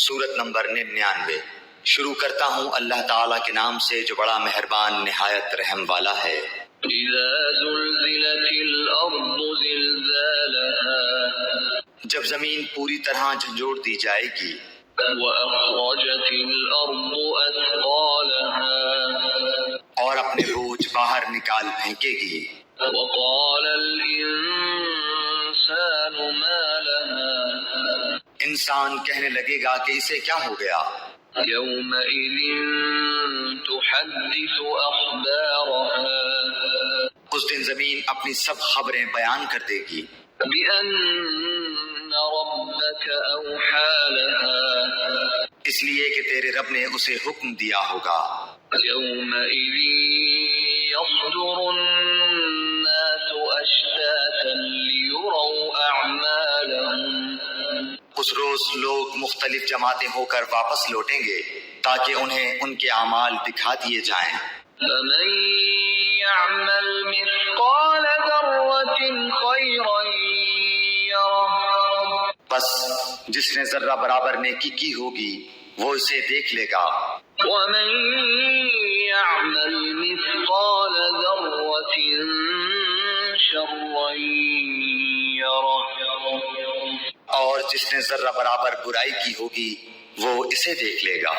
سورت نمبر 99۔ شروع کرتا ہوں اللہ تعالیٰ کے نام سے جو بڑا مہربان نہایت رحم والا ہے۔ اذا زلزلت الارض زلزالها جب زمین پوری طرح جھنجھوڑ دی جائے گی، واخرجت الارض اثقالها اور اپنے بوجھ باہر نکال پھینکے گی، وقال الانسان ما لها انسان کہنے لگے گا کہ اسے کیا ہو گیا۔ يومئذ تحدث اخبارها اس دن زمین اپنی سب خبریں بیان کر دے گی، بأن ربك اوحى لها اس لیے کہ تیرے رب نے اسے حکم دیا ہوگا۔ يومئذ يصدر الناس اشتاتا ليروا اعمالهم اس روز لوگ مختلف جماعتیں ہو کر واپس لوٹیں گے تاکہ انہیں ان کے اعمال دکھا دیے جائیں۔ فمن يعمل مثقال ذرة خيرا يره بس جس نے ذرہ برابر نیکی کی ہوگی وہ اسے دیکھ لے گا، ومن يعمل مثقال ذرة شرا يره اور جس نے ذرہ برابر برائی کی ہوگی وہ اسے دیکھ لے گا۔